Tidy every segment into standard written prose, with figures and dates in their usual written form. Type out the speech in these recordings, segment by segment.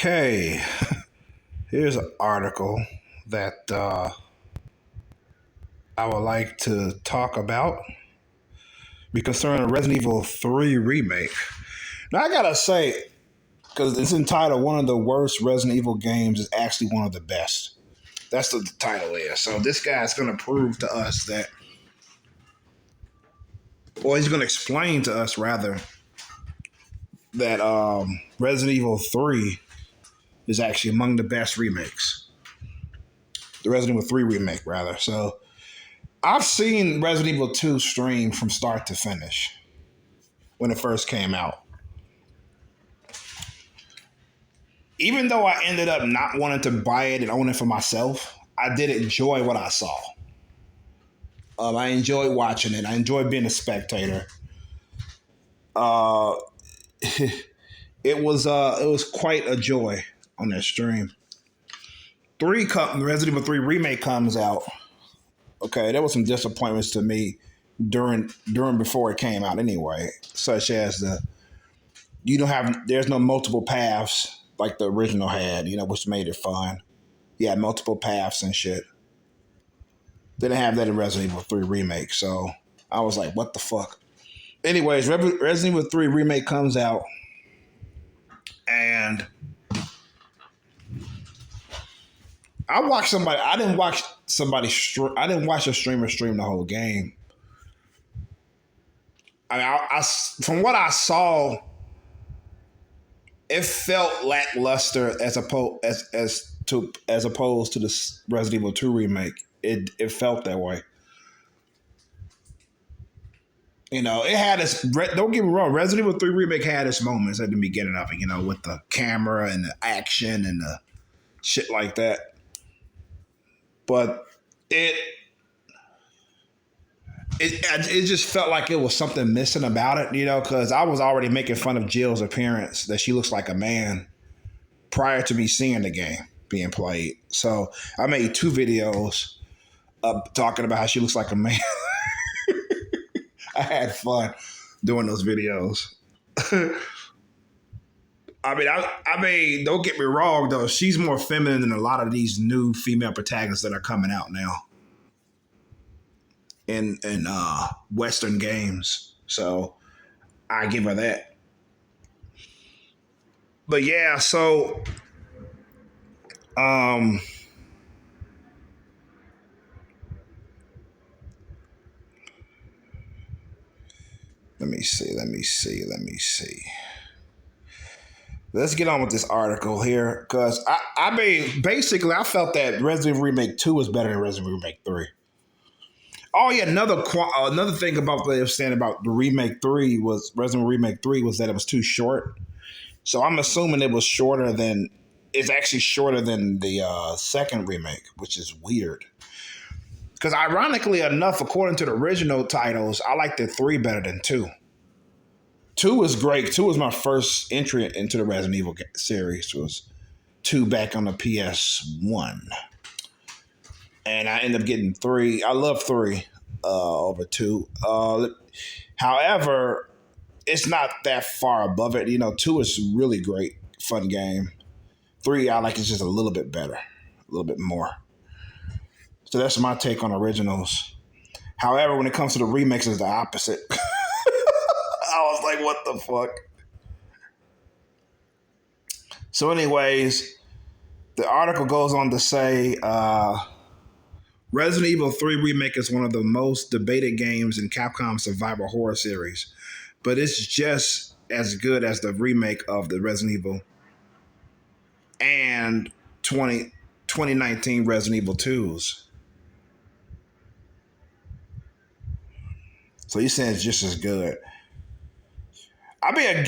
Okay, here's an article that I would like to talk about concerning Resident Evil 3 remake. Now, I gotta say, because it's entitled one of the worst Resident Evil games is actually one of the best. That's what the title is. So this guy's gonna prove to us that, or he's gonna explain to us rather, that Resident Evil 3 is actually among the best remakes. The Resident Evil 3 remake, rather. So I've seen Resident Evil 2 stream from start to finish when it first came out. Even though I ended up not wanting to buy it and own it for myself, I did enjoy what I saw. I enjoyed watching it. I enjoyed being a spectator. Uh, it was quite a joy on that stream. Resident Evil 3 remake comes out. Okay, there was some disappointments to me during before it came out anyway, such as there's no multiple paths like the original had, which made it fun. You had multiple paths and shit. They didn't have that in Resident Evil 3 remake, so I was like, what the fuck? Anyways, Resident Evil 3 remake comes out, and I watched somebody. I didn't watch a streamer stream the whole game. I mean, from what I saw, it felt lackluster as opposed to the Resident Evil 2 remake. It felt that way. It had its. Don't get me wrong. Resident Evil 3 remake had its moments at the beginning of it. With the camera and the action and the shit like that. But it just felt like it was something missing about it, because I was already making fun of Jill's appearance, that she looks like a man, prior to me seeing the game being played. So I made 2 videos talking about how she looks like a man. I had fun doing those videos. I mean, don't get me wrong though. She's more feminine than a lot of these new female protagonists that are coming out now in Western games. So I give her that. But yeah, so let me see. Let's get on with this article here, because basically I felt that Resident Evil Remake 2 was better than Resident Evil Remake 3. Oh yeah, another thing about what they were saying about the Remake 3 was Resident Evil Remake 3 was that it was too short. So I'm assuming it's actually shorter than the second remake, which is weird. Because ironically enough, according to the original titles, I like the 3 better than 2. 2 was great. 2 was my first entry into the Resident Evil series. It was 2 back on the PS1. And I ended up getting 3. I love 3 over 2. However, it's not that far above it. 2 is a really great, fun game. 3, I like it's just a little bit better. A little bit more. So that's my take on originals. However, when it comes to the remakes, it's the opposite. I was like, what the fuck? So anyways, the article goes on to say Resident Evil 3 Remake is one of the most debated games in Capcom's survival horror series, but it's just as good as the remake of the Resident Evil and 2019 Resident Evil 2s. So he's saying it's just as good. I mean,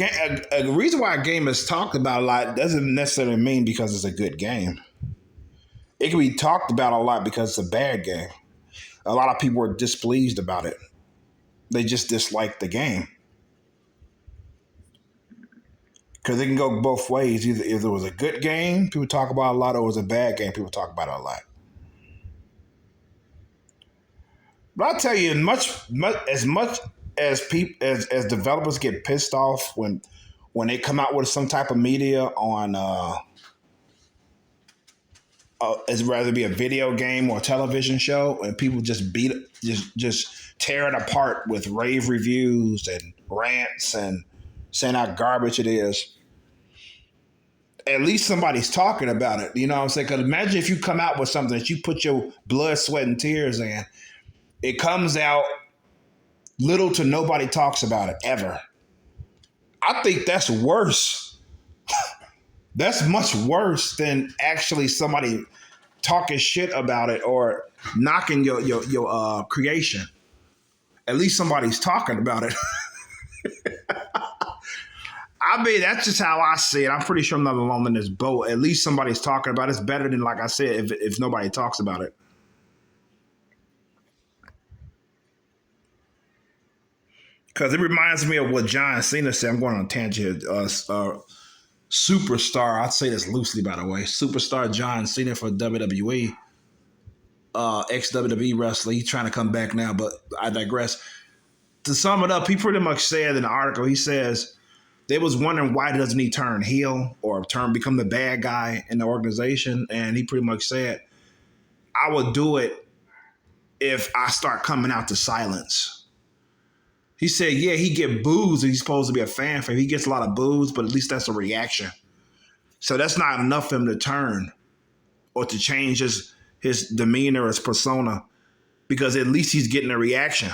a reason why a game is talked about a lot doesn't necessarily mean because it's a good game. It can be talked about a lot because it's a bad game. A lot of people are displeased about it. They just dislike the game. Because it can go both ways. Either if it was a good game, people talk about it a lot, or it was a bad game, people talk about it a lot. But I'll tell you, as much as people as developers get pissed off when they come out with some type of media on it's rather be a video game or a television show, and people just just tear it apart with rave reviews and rants and saying how garbage it is. At least somebody's talking about it. You know what I'm saying? Because imagine if you come out with something that you put your blood, sweat, and tears in. It comes out, little to nobody talks about it ever. I think that's worse. That's much worse than actually somebody talking shit about it or knocking your creation. At least somebody's talking about it. I mean, that's just how I see it. I'm pretty sure I'm not alone in this boat. At least somebody's talking about it. It's better than, like I said, if nobody talks about it. Because it reminds me of what John Cena said. I'm going on a tangent. Superstar, I'd say this loosely, by the way. Superstar John Cena for WWE, ex WWE wrestler. He's trying to come back now, but I digress. To sum it up, he pretty much said in the article, he says they was wondering why doesn't he turn heel or become the bad guy in the organization, and he pretty much said, "I would do it if I start coming out to silence." He said, "Yeah, he get boos, and he's supposed to be a fan for him. He gets a lot of boos, but at least that's a reaction. So that's not enough for him to turn or to change his demeanor, his persona, because at least he's getting a reaction."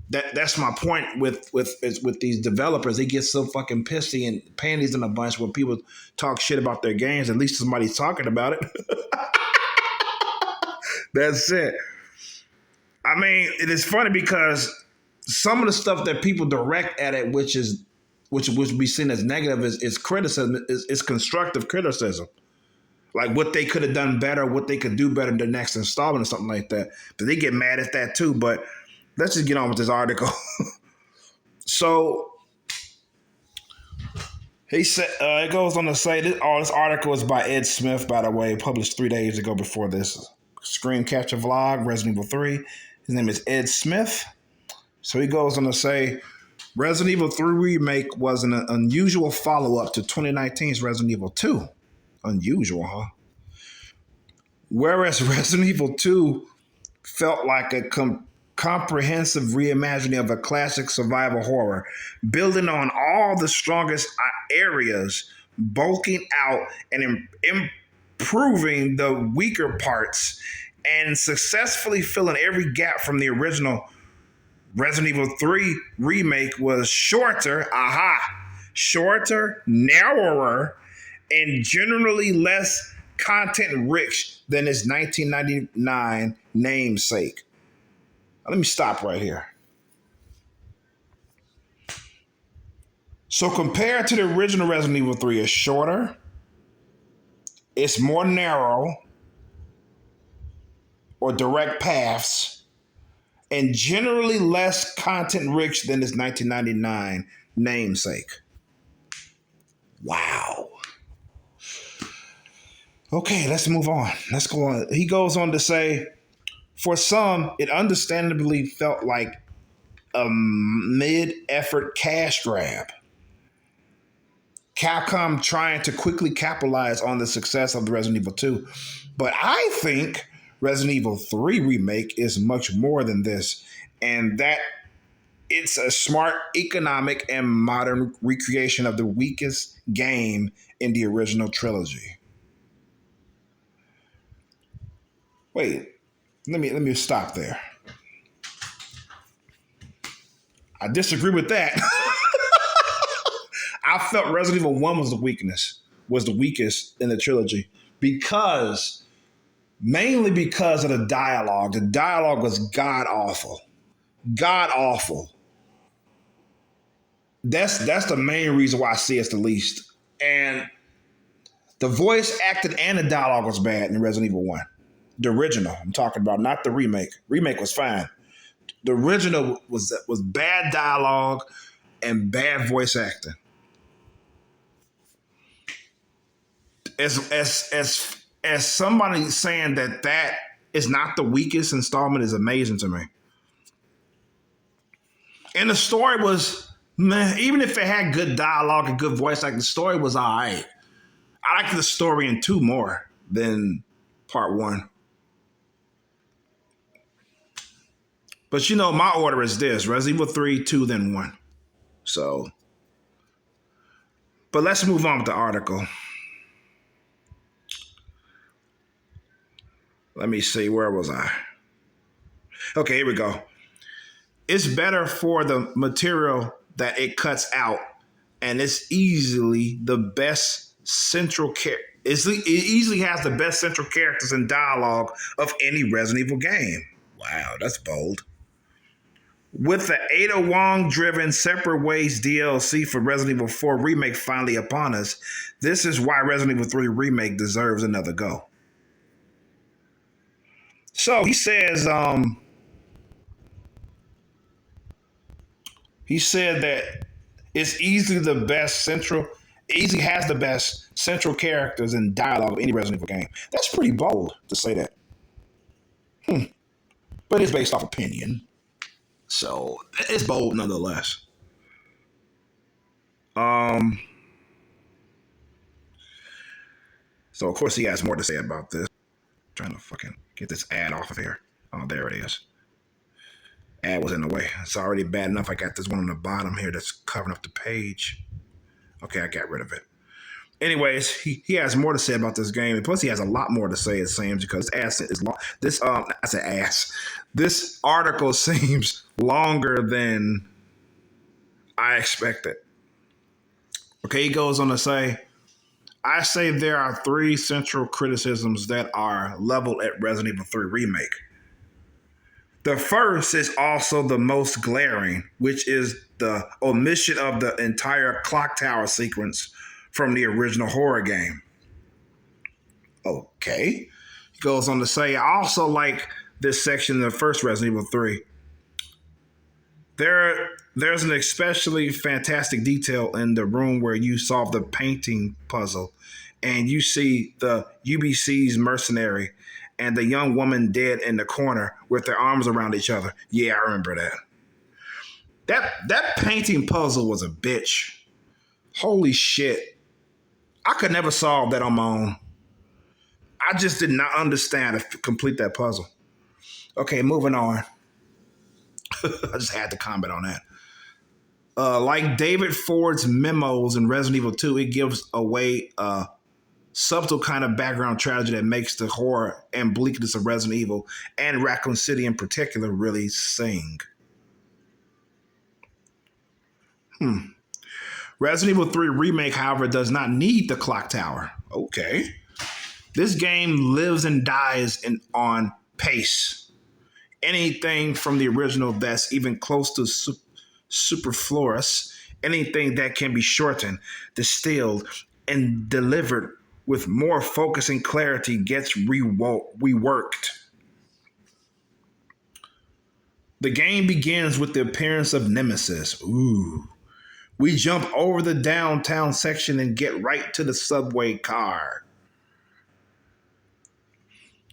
That's my point with these developers. They get so fucking pissy and panties in a bunch when people talk shit about their games. At least somebody's talking about it. That's it. I mean, it is funny because some of the stuff that people direct at it, which would be seen as negative, is criticism, is constructive criticism. Like what they could have done better, what they could do better in the next installment or something like that. But they get mad at that too. But let's just get on with this article. So he said, it goes on to say, this article is by Ed Smith, by the way, published 3 days ago before this screen capture vlog, Resident Evil 3. His name is Ed Smith. So he goes on to say, Resident Evil 3 Remake was an unusual follow-up to 2019's Resident Evil 2. Unusual, huh? Whereas Resident Evil 2 felt like a comprehensive reimagining of a classic survival horror, building on all the strongest areas, bulking out and improving the weaker parts, and successfully filling every gap from the original Resident Evil 3 Remake was shorter, shorter, narrower, and generally less content rich than its 1999 namesake. Let me stop right here. So compared to the original Resident Evil 3, it's shorter, it's more narrow or direct paths, and generally less content rich than its 1999 namesake. Wow. Okay, let's move on. Let's go on. He goes on to say, for some, it understandably felt like a mid-effort cash grab. Capcom trying to quickly capitalize on the success of the Resident Evil 2. But I think Resident Evil 3 Remake is much more than this, and that it's a smart, economic, and modern recreation of the weakest game in the original trilogy. Wait, let me stop there. I disagree with that. I felt Resident Evil 1 was the weakest in the trilogy mainly because of the dialogue. The dialogue was god awful. God awful. That's the main reason why I see it's the least. And the voice acting and the dialogue was bad in Resident Evil 1. The original, I'm talking about, not the remake. Remake was fine. The original was bad dialogue and bad voice acting. As somebody saying that is not the weakest installment is amazing to me. And the story was, man, even if it had good dialogue and good voice acting, the story was all right. I liked the story in 2 more than Part 1. But you know, my order is this: Resident Evil 3, 2, then 1. So, but let's move on with the article. Let me see, where was I? Okay, here we go. It's better for the material that it cuts out, and it's easily the best central character. It easily has the best central characters and dialogue of any Resident Evil game. Wow, that's bold. With the Ada Wong driven Separate Ways DLC for Resident Evil 4 Remake finally upon us, this is why Resident Evil 3 Remake deserves another go. So he says, he said that it's easily the best central, easily has the best central characters and dialogue of any Resident Evil game. That's pretty bold to say that. But it's based off opinion. So it's bold nonetheless. So of course he has more to say about this. Trying to fucking get this ad off of here. Oh, there it is. Ad was in the way. It's already bad enough. I got this one on the bottom here that's covering up the page. Okay, I got rid of it. Anyways, he has more to say about this game, and plus he has a lot more to say, it seems, because ass is long. This I said ass. This article seems longer than I expected. Okay, he goes on to say, I say there are 3 central criticisms that are leveled at Resident Evil 3 Remake. The first is also the most glaring, which is the omission of the entire clock tower sequence from the original horror game. Okay. He goes on to say, I also like this section in the first Resident Evil 3. There's an especially fantastic detail in the room where you solve the painting puzzle and you see the UBC's mercenary and the young woman dead in the corner with their arms around each other. Yeah, I remember that. That painting puzzle was a bitch. Holy shit. I could never solve that on my own. I just did not understand to complete that puzzle. Okay, moving on. I just had to comment on that. Like David Ford's memos in Resident Evil 2, it gives away a subtle kind of background tragedy that makes the horror and bleakness of Resident Evil and Raccoon City in particular really sing. Resident Evil 3 Remake, however, does not need the clock tower. Okay. This game lives and dies on pace. Anything from the original that's even close to superfluous, anything that can be shortened, distilled, and delivered with more focus and clarity gets reworked. The game begins with the appearance of Nemesis. Ooh. We jump over the downtown section and get right to the subway car.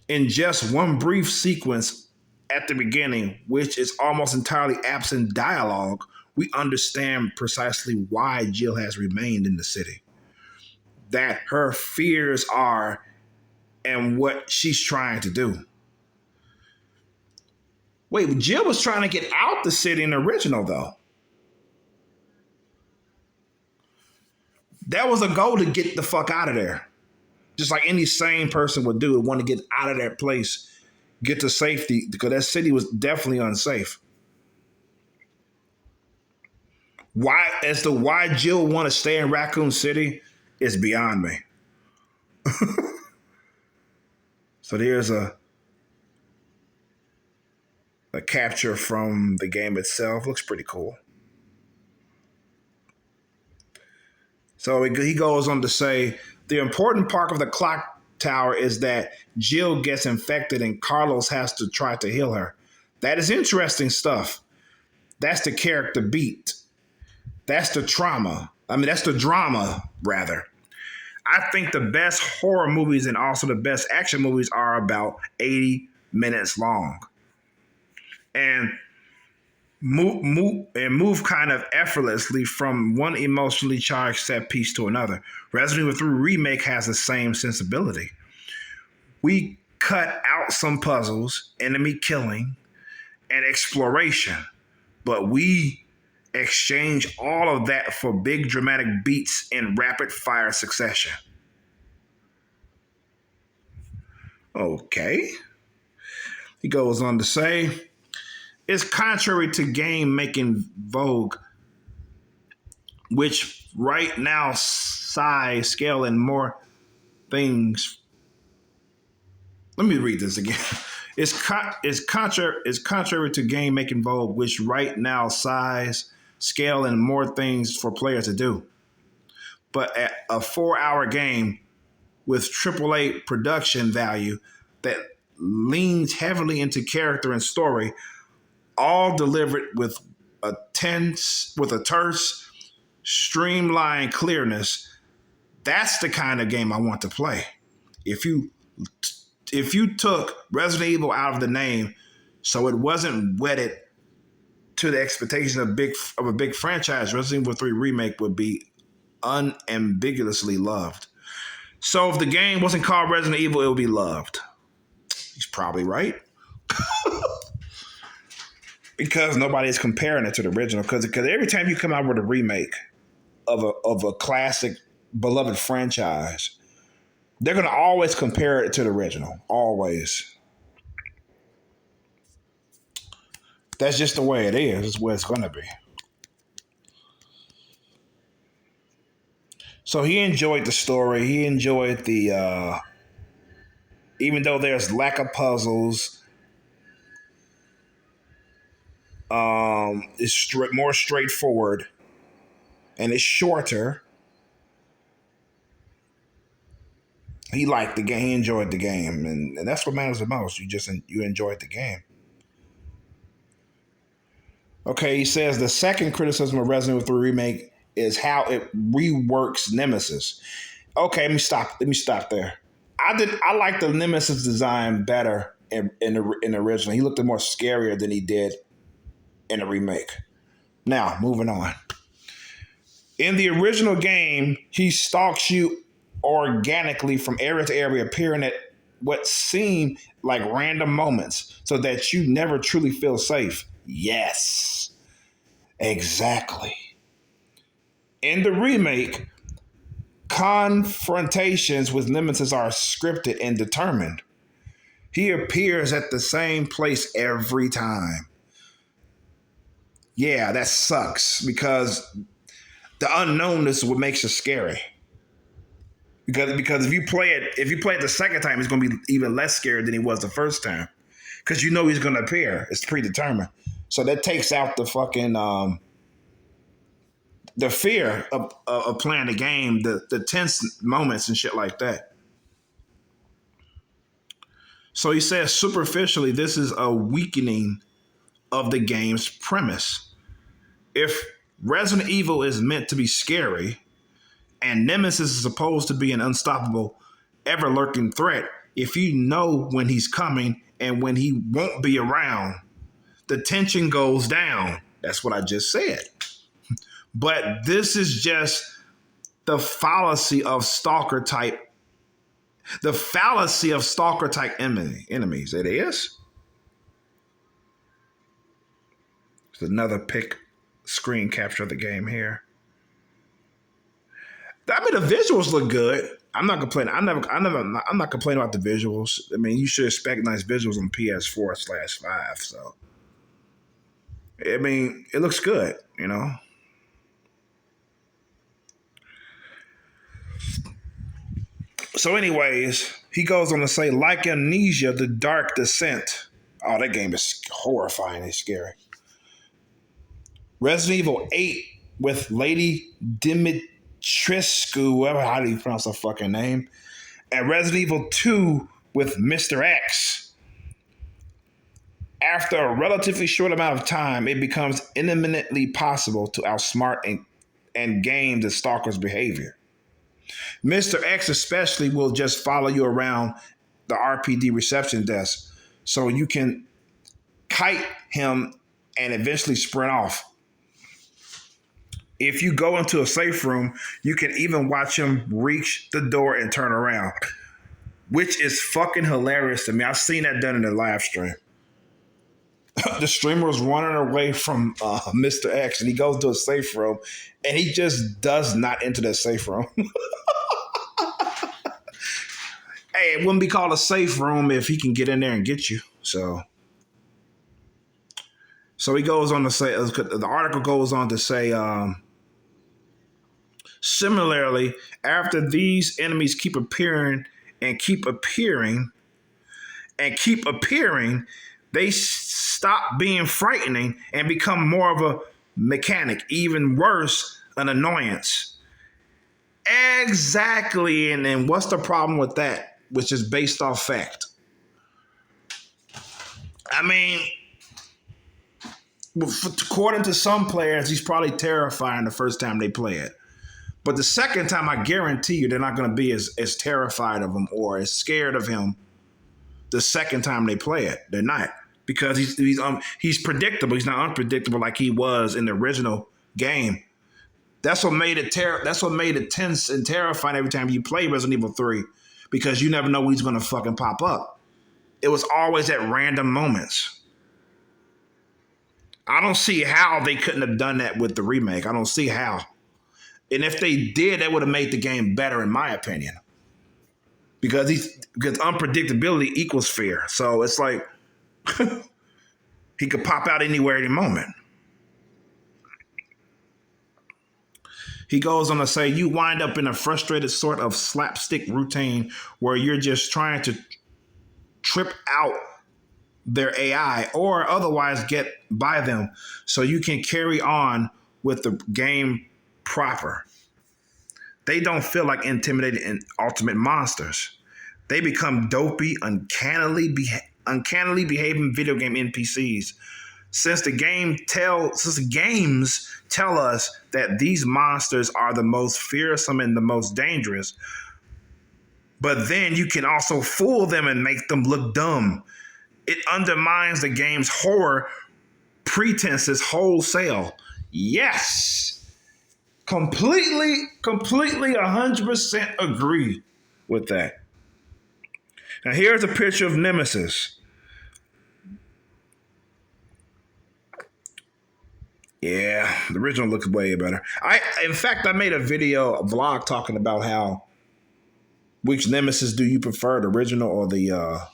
In just one brief sequence at the beginning, which is almost entirely absent dialogue, we understand precisely why Jill has remained in the city. That her fears are and what she's trying to do. Wait, Jill was trying to get out the city in the original, though. That was a goal to get the fuck out of there. Just like any sane person would do, want to get out of that place, get to safety, because that city was definitely unsafe. Why, as to why Jill want to stay in Raccoon City is beyond me. So there's a capture from the game itself. Looks pretty cool. So he goes on to say, the important part of the clock tower is that Jill gets infected and Carlos has to try to heal her. That is interesting stuff. That's the character beat. That's the trauma. That's the drama, rather. I think the best horror movies and also the best action movies are about 80 minutes long. And move kind of effortlessly from one emotionally charged set piece to another. Resident Evil 3 Remake has the same sensibility. We cut out some puzzles, enemy killing, and exploration, but we exchange all of that for big dramatic beats in rapid fire succession. Okay. He goes on to say, it's contrary to game making vogue, which right now size, scale, and more things. Let me read this again. It's contrary to game making vogue, which right now size, scale, and more things for players to do. But at a 4-hour game with AAA production value that leans heavily into character and story, all delivered with a terse, streamlined clearness. That's the kind of game I want to play. If you took Resident Evil out of the name, so it wasn't wedded to the expectation of a big franchise, Resident Evil 3 Remake would be unambiguously loved. So if the game wasn't called Resident Evil, it would be loved. He's probably right. Because nobody's comparing it to the original. Because every time you come out with a remake of a classic, beloved franchise, they're going to always compare it to the original. Always. That's just the way it is. It's where it's going to be. So he enjoyed the story. He enjoyed the, even though there's lack of puzzles, it's more straightforward and it's shorter. He liked the game. He enjoyed the game, and that's what matters the most. You enjoyed the game. Okay, he says the second criticism of Resident Evil 3 Remake is how it reworks Nemesis. Okay, let me stop there. I like the Nemesis design better in the original. He looked more scarier than he did in the remake. Now, moving on. In the original game, he stalks you organically from area to area, appearing at what seem like random moments so that you never truly feel safe. Yes, exactly. In the remake, confrontations with Nemesis are scripted and determined. He appears at the same place every time. Yeah, that sucks because the unknown is what makes it scary. Because if you play it the second time, it's going to be even less scary than he was the first time. Because you know he's going to appear. It's predetermined. So that takes out the fucking the fear of playing the game, the tense moments and shit like that. So he says superficially, this is a weakening of the game's premise. If Resident Evil is meant to be scary, and Nemesis is supposed to be an unstoppable, ever-lurking threat, if you know when he's coming and when he won't be around, the tension goes down. That's what I just said. But this is just the fallacy of stalker type. The fallacy of stalker type enemies. It is. It's another pick screen capture of the game here. I mean, the visuals look good. I'm not complaining. I'm not complaining about the visuals. I mean, you should expect nice visuals on PS4/5. So, I mean, it looks good, you know. So, anyways, he goes on to say, like Amnesia, The Dark Descent. Oh, that game is horrifying and scary. Resident Evil 8 with Lady Dimitrescu, how do you pronounce her fucking name? And Resident Evil 2 with Mr. X. After a relatively short amount of time, it becomes imminently possible to outsmart and game the stalker's behavior. Mr. X especially will just follow you around the RPD reception desk so you can kite him and eventually sprint off. If you go into a safe room, you can even watch him reach the door and turn around. which is fucking hilarious to me. I've seen that done in the live stream. The streamer was running away from Mr. X, and he goes to a safe room, and he just does not enter that safe room. Hey, it wouldn't be called a safe room if he can get in there and get you. So he goes on to say, the article goes on to say, similarly, after these enemies keep appearing and keep appearing and keep appearing, they stop being frightening and become more of a mechanic, even worse, an annoyance. Exactly. And then what's the problem with that, which is based off fact? I mean, according to some players, he's probably terrifying the first time they play it. But the second time, I guarantee you, they're not going to be as terrified of him or as scared of him the second time they play it. They're not, because he's predictable. He's not unpredictable like he was in the original game. That's what made it That's what made it tense and terrifying every time you play Resident Evil 3, because you never know when he's going to fucking pop up. It was always at random moments. I don't see how they couldn't have done that with the remake. I don't see how. And if they did, that would have made the game better, in my opinion. Because unpredictability equals fear. So it's like he could pop out anywhere, any moment. He goes on to say, you wind up in a frustrated sort of slapstick routine where you're just trying to trip out their AI or otherwise get by them so you can carry on with the game proper. They don't feel like intimidated and ultimate monsters. They become dopey, uncannily behaving video game NPCs. Since the games tell us that these monsters are the most fearsome and the most dangerous, but then you can also fool them and make them look dumb. It undermines the game's horror pretenses wholesale. Yes. Completely, 100% agree with that. Now, here's a picture of Nemesis. Yeah, the original looks way better. In fact, I made a vlog talking about which Nemesis do you prefer, the original or the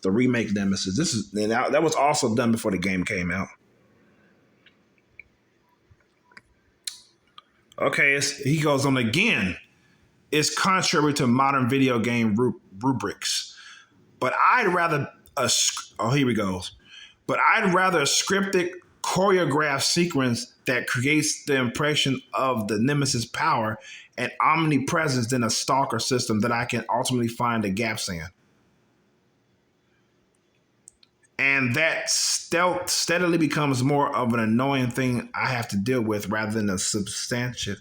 remake Nemesis. That was also done before the game came out. Okay, he goes on again. It's contrary to modern video game rubrics, but I'd rather here we goes. But I'd rather a scripted, choreographed sequence that creates the impression of the Nemesis power and omnipresence than a stalker system that I can ultimately find the gaps in. And that stealth steadily becomes more of an annoying thing I have to deal with rather than a substantive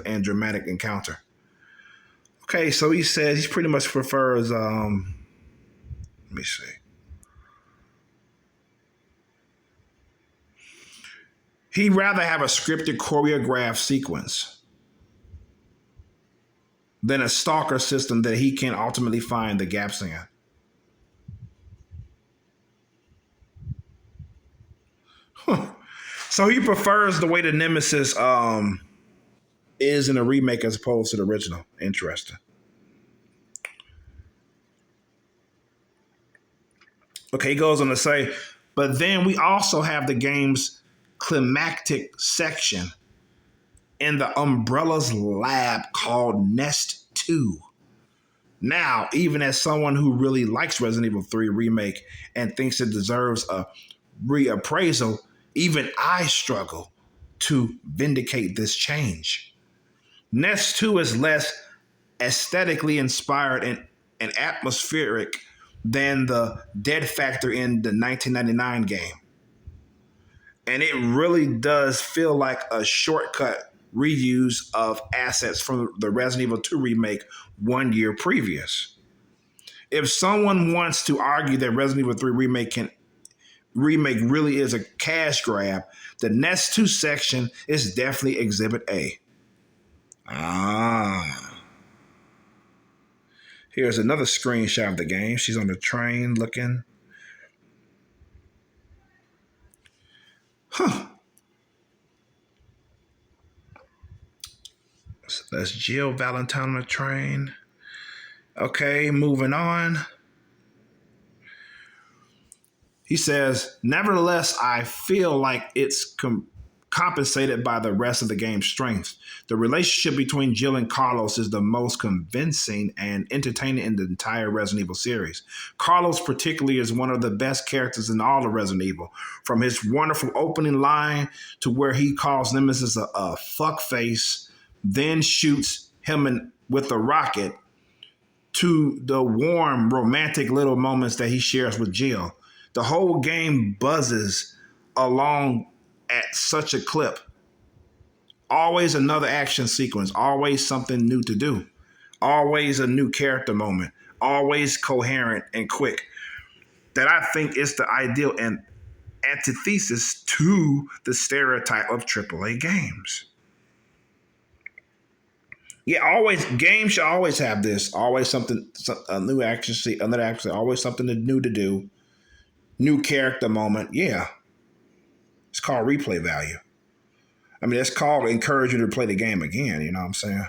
and dramatic encounter. Okay, so he says he pretty much prefers, let me see. He'd rather have a scripted, choreographed sequence than a stalker system that he can ultimately find the gaps in. So he prefers the way the Nemesis is in a remake as opposed to the original. Interesting. Okay, he goes on to say, but then we also have the game's climactic section in the Umbrella's lab called Nest 2. Now, even as someone who really likes Resident Evil 3 Remake and thinks it deserves a reappraisal, even I struggle to vindicate this change. Nest 2 is less aesthetically inspired and atmospheric than the Dead Factor in the 1999 game. And it really does feel like a shortcut reuse of assets from the Resident Evil 2 remake 1 year previous. If someone wants to argue that Resident Evil 3 remake really is a cash grab, the Nest 2 section is definitely Exhibit A. Here's another screenshot of the game. She's on the train looking. Huh. So that's Jill Valentine on the train. Okay, moving on. He says, nevertheless, I feel like it's compensated by the rest of the game's strengths. The relationship between Jill and Carlos is the most convincing and entertaining in the entire Resident Evil series. Carlos, particularly, is one of the best characters in all of Resident Evil. From his wonderful opening line to where he calls Nemesis a fuckface, then shoots him with a rocket, to the warm, romantic little moments that he shares with Jill. The whole game buzzes along at such a clip. Always another action sequence, always something new to do, always a new character moment, always coherent and quick. That I think is the ideal and antithesis to the stereotype of AAA games. Yeah, always games should always have this. Always something, a new action, another action, always something new to do, new character moment. Yeah, it's called replay value. I mean, it's called encourage you to play the game again. You know what I'm saying?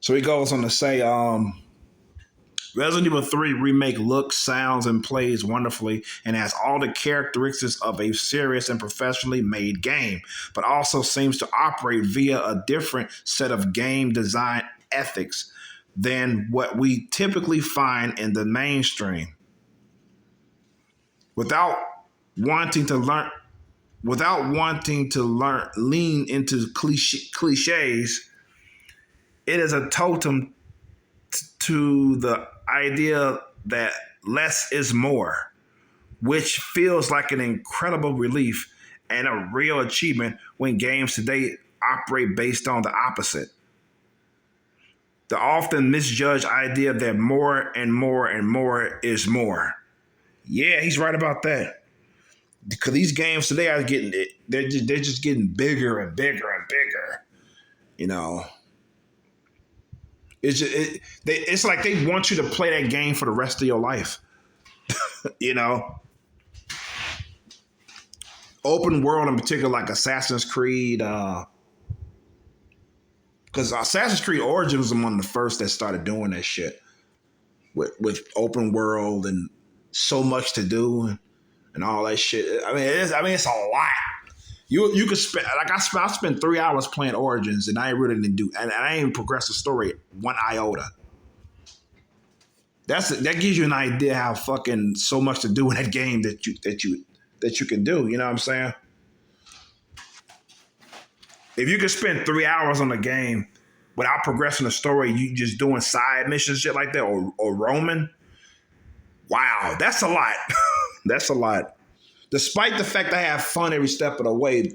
So he goes on to say, Resident Evil 3 Remake looks, sounds, and plays wonderfully and has all the characteristics of a serious and professionally made game, but also seems to operate via a different set of game design ethics than what we typically find in the mainstream. Without wanting to lean into cliches, it is a totem to the idea that less is more, which feels like an incredible relief and a real achievement when games today operate based on the opposite. The often misjudged idea that more and more and more is more. Yeah, he's right about that. Because these games today are getting they're just getting bigger and bigger and bigger. You know. It's like they want you to play that game for the rest of your life. You know, open world in particular, like Assassin's Creed, because Assassin's Creed Origins was one of the first that started doing that shit with open world and so much to do and all that shit. I mean, it's a lot. You could spend like I spent 3 hours playing Origins and I really didn't do and I didn't progress the story one iota. That gives you an idea how fucking so much to do in that game that you can do. You know what I'm saying? If you could spend 3 hours on a game without progressing the story, you just doing side missions, shit like that, or roaming. Wow, that's a lot. That's a lot. Despite the fact I have fun every step of the way,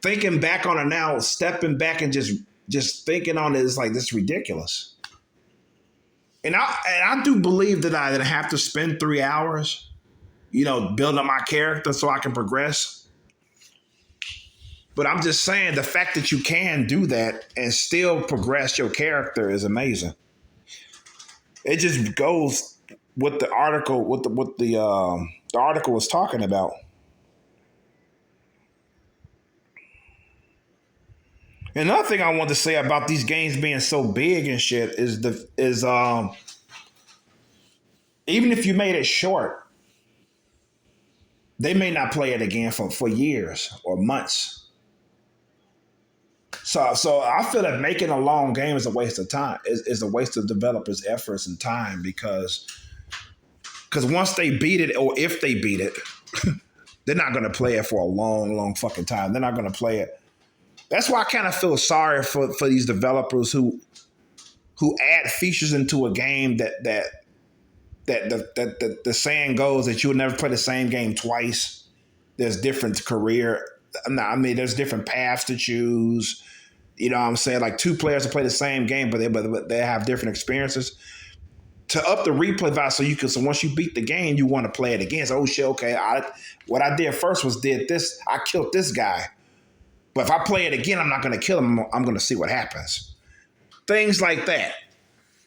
thinking back on it now, stepping back and just thinking on it is like, this is ridiculous. And I do believe that I have to spend 3 hours, building up my character so I can progress. But I'm just saying the fact that you can do that and still progress your character is amazing. It just goes with the article, what the article was talking about. Another thing I want to say about these games being so big and shit is even if you made it short, they may not play it again for years or months. So I feel that making a long game is a waste of time. Is a waste of developers' efforts and time because once they beat it, or if they beat it, they're not going to play it for a long, long fucking time. They're not going to play it. That's why I kind of feel sorry for these developers who add features into a game that the saying goes that you would never play the same game twice. There's different career. I mean, there's different paths to choose. You know what I'm saying? Like two players to play the same game, but they have different experiences. To up the replay value so once you beat the game, you want to play it again. So, oh shit, okay. What I did first was did this. I killed this guy. But if I play it again, I'm not going to kill him. I'm going to see what happens. Things like that.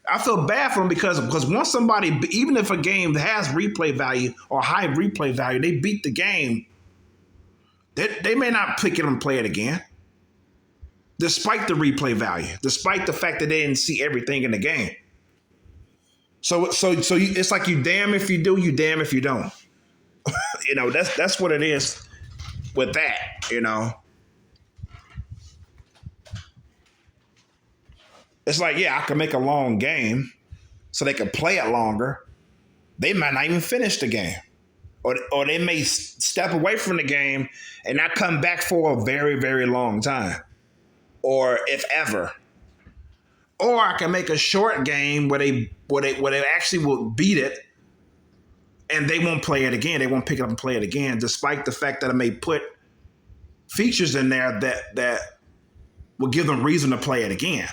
I feel bad for them because once somebody, even if a game has replay value or high replay value, they beat the game, they may not pick it and play it again, despite the replay value, despite the fact that they didn't see everything in the game. So it's like you damn if you do, you damn if you don't. That's what it is with that. It's like, yeah, I can make a long game so they can play it longer. They might not even finish the game. Or they may step away from the game and not come back for a very, very long time. Or if ever. Or I can make a short game where they actually will beat it and they won't play it again. They won't pick it up and play it again, despite the fact that I may put features in there that will give them reason to play it again.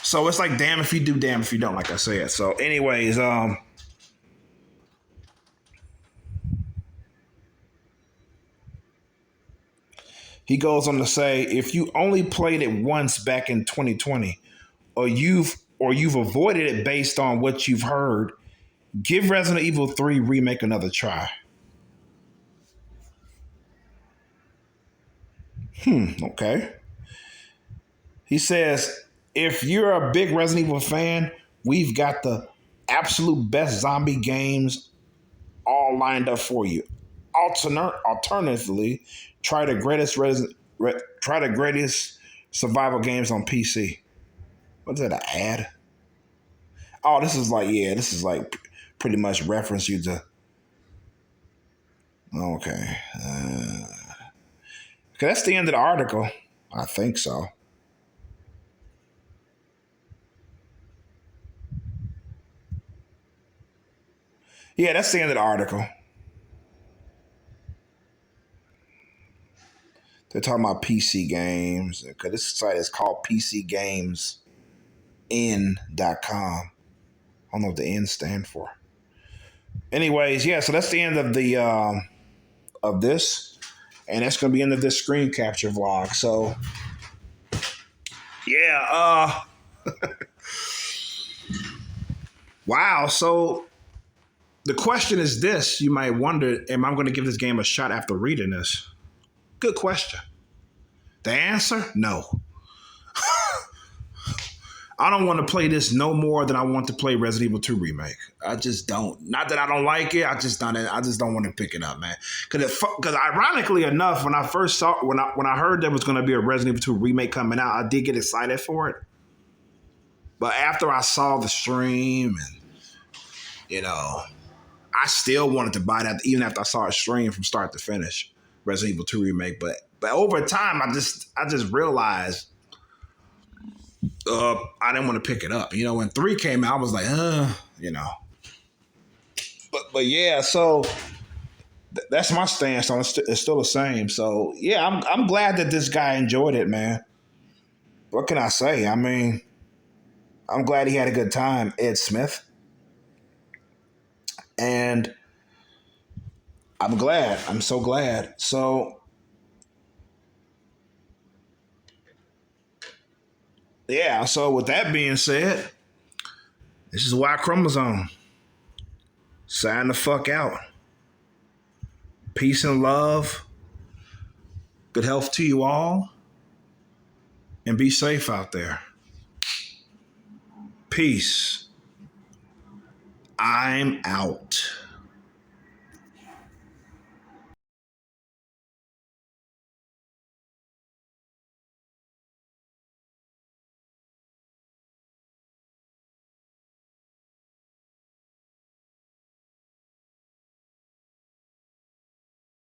So it's like damn if you do, damn if you don't, like I said. So anyways, he goes on to say, if you only played it once back in 2020, or you've avoided it based on what you've heard, give Resident Evil 3 Remake another try. Okay. He says, if you're a big Resident Evil fan, we've got the absolute best zombie games all lined up for you. Alternatively, try the greatest survival games on PC. What's that, an ad? Oh, this is like pretty much reference you to. Okay. Okay, that's the end of the article. I think so. Yeah, that's the end of the article. They're talking about PC games because this site is called PCGamesIn.com. I don't know what the N stand for. Anyways, yeah, so that's the end of the of this, and that's going to be the end of this screen capture vlog. So, yeah, wow. So the question is this: you might wonder, am I going to give this game a shot after reading this? Good question. The answer: no. I don't want to play this no more than I want to play Resident Evil 2 Remake. I just don't. Not that I don't like it. I just don't want to pick it up, man. Because ironically enough, when I heard there was going to be a Resident Evil 2 Remake coming out, I did get excited for it. But after I saw the stream, and I still wanted to buy that even after I saw a stream from start to finish, Resident Evil 2 Remake. But over time, I just realized. I didn't want to pick it up. When 3 came out, I was like, But yeah, so that's my stance on it. It's still the same. So yeah, I'm glad that this guy enjoyed it, man. What can I say? I mean, I'm glad he had a good time, Ed Smith. And I'm glad. I'm so glad. So yeah, so with that being said, this is Y Chromosome. Sign the fuck out. Peace and love. Good health to you all. And be safe out there. Peace. I'm out.